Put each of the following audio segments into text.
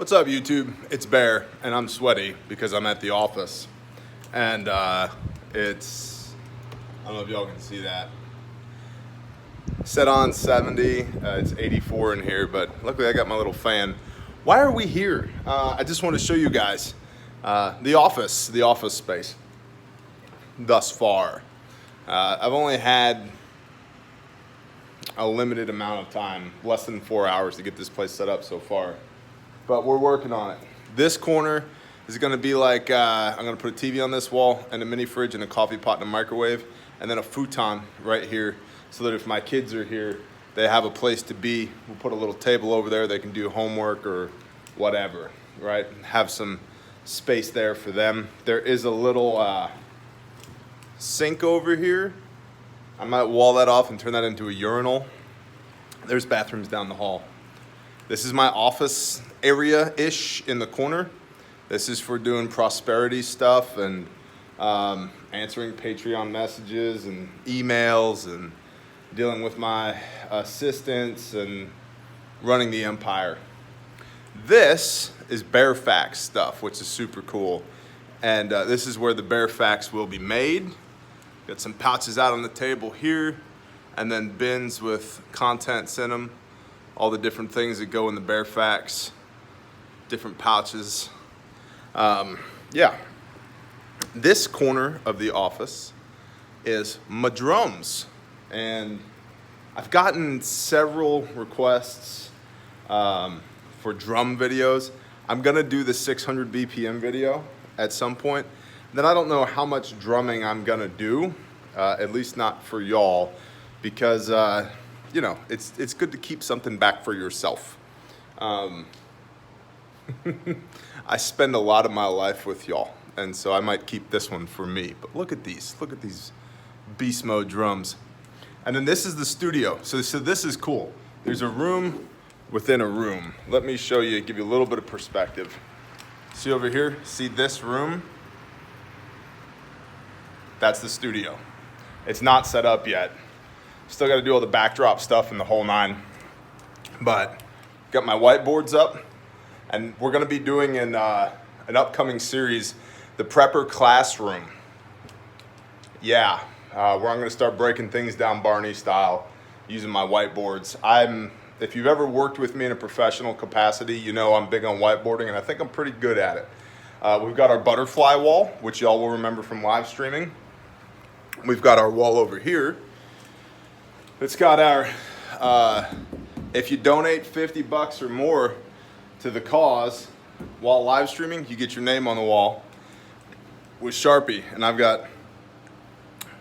What's up, YouTube? It's Bear, and I'm sweaty because I'm at the office. And it's, I don't know if y'all can see that. Set on 70, it's 84 in here, but luckily I got my little fan. Why are we here? I just want to show you guys the office space thus far. I've only had a limited amount of time, less than 4 hours to get this place set up so far. But we're working on it. This corner is gonna be like, I'm gonna put a TV on this wall and a mini fridge and a coffee pot and a microwave, and then a futon right here so that if my kids are here, they have a place to be. We'll put a little table over there. They can do homework or whatever, right? Have some space there for them. There is a little sink over here. I might wall that off and turn that into a urinal. There's bathrooms down the hall. This is my office area-ish in the corner. This is for doing prosperity stuff and answering Patreon messages and emails and dealing with my assistants and running the empire. This is BearFAK stuff, which is super cool. And this is where the BearFAKs will be made. Got some pouches out on the table here, and then bins with contents in them. All the different things that go in the BearFAKs, different pouches. Yeah. This corner of the office is my drums. And I've gotten several requests for drum videos. I'm gonna do the 600 BPM video at some point. Then I don't know how much drumming I'm gonna do, at least not for y'all, because you know, it's good to keep something back for yourself. I spend a lot of my life with y'all, and so I might keep this one for me. But look at these beast mode drums. And then this is the studio. So this is cool. There's a room within a room. Let me show you, give you a little bit of perspective. See over here, see this room? That's the studio. It's not set up yet. Still got to do all the backdrop stuff and the whole nine. But got my whiteboards up, and we're going to be doing an upcoming series, the Prepper Classroom. Yeah, where I'm going to start breaking things down Barney style using my whiteboards. If you've ever worked with me in a professional capacity, you know I'm big on whiteboarding, and I think I'm pretty good at it. We've got our butterfly wall, which y'all will remember from live streaming. We've got our wall over here. It's got our, if you donate 50 bucks or more to the cause while live streaming, you get your name on the wall with Sharpie. And I've got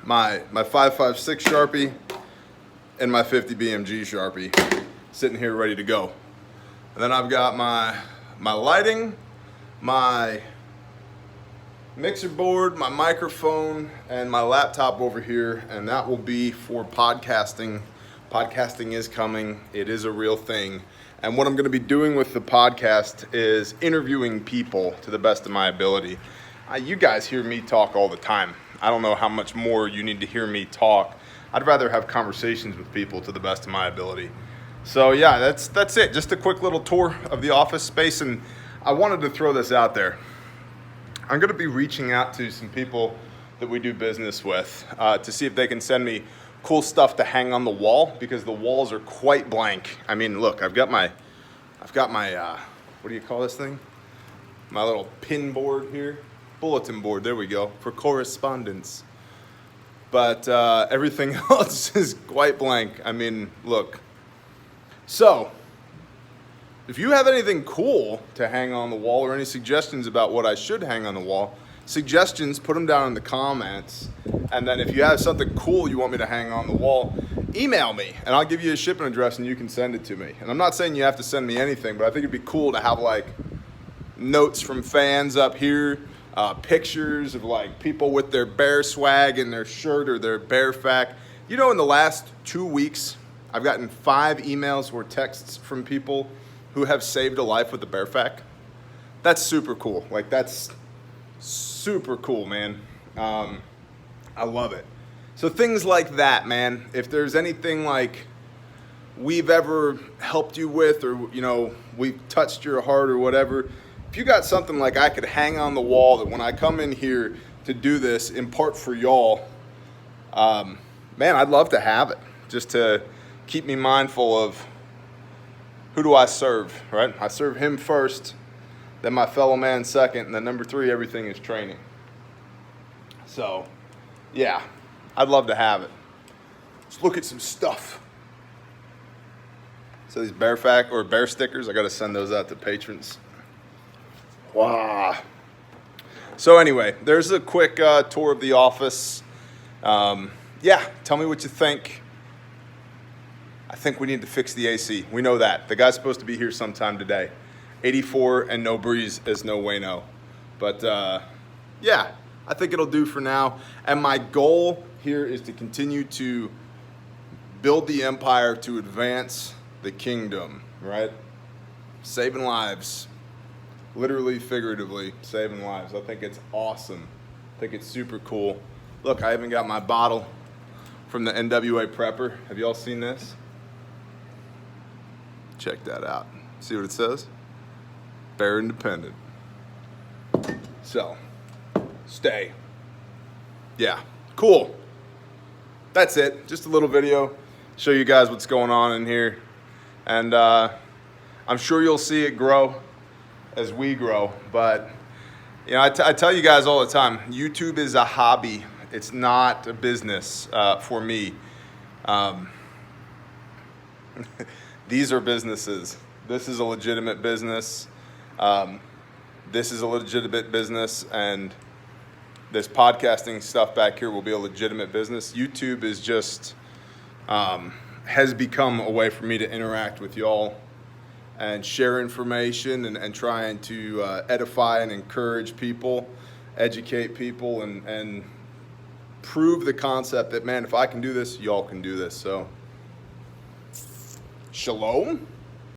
my 556 Sharpie and my 50 BMG Sharpie sitting here ready to go. And then I've got my lighting, my mixer board, my microphone, and my laptop over here, and that will be for podcasting. Podcasting is coming. It is a real thing. And what I'm going to be doing with the podcast is interviewing people to the best of my ability. You guys hear me talk all the time. I don't know how much more you need to hear me talk. I'd rather have conversations with people to the best of my ability. So yeah, that's it. Just a quick little tour of the office space, and I wanted to throw this out there. I'm going to be reaching out to some people that we do business with to see if they can send me cool stuff to hang on the wall, because the walls are quite blank. I mean, look, I've got my what do you call this thing? My little pin board here, bulletin board. There we go, for correspondence. But everything else is quite blank. I mean, look. So, if you have anything cool to hang on the wall or any suggestions about what I should hang on the wall, suggestions, put them down in the comments. And then if you have something cool you want me to hang on the wall, email me and I'll give you a shipping address and you can send it to me. And I'm not saying you have to send me anything, but I think it'd be cool to have like notes from fans up here, pictures of like people with their bear swag in their shirt or their BearFAK. You know, in the last 2 weeks, I've gotten 5 emails or texts from people who have saved a life with the BearFAK. That's super cool. Like, that's super cool, man. I love it. So things like that, man. If there's anything like we've ever helped you with, or, you know, we've touched your heart or whatever, if you got something like I could hang on the wall that when I come in here to do this in part for y'all, man, I'd love to have it, just to keep me mindful of who do I serve, right? I serve him first, then my fellow man second, and then number 3, everything is training. So, yeah, I'd love to have it. Let's look at some stuff. So these BearFAK or bear stickers, I got to send those out to patrons. Wow. So anyway, there's a quick tour of the office. Yeah, tell me what you think. I think we need to fix the AC. We know that. The guy's supposed to be here sometime today. 84 and no breeze is no way no. But yeah, I think it'll do for now. And my goal here is to continue to build the empire, to advance the kingdom, right? Saving lives. Literally, figuratively, saving lives. I think it's awesome. I think it's super cool. Look, I even got my bottle from the NWA Prepper. Have y'all seen this? Check that out. See what it says? Bear independent. So, stay. Yeah, cool. That's it. Just a little video. Show you guys what's going on in here. And I'm sure you'll see it grow as we grow. But, you know, I tell you guys all the time, YouTube is a hobby. It's not a business for me. These are businesses. This is a legitimate business. This is a legitimate business, and this podcasting stuff back here will be a legitimate business. YouTube is just, has become a way for me to interact with y'all and share information and trying to edify and encourage people, educate people, and prove the concept that, man, if I can do this, y'all can do this. So, shalom.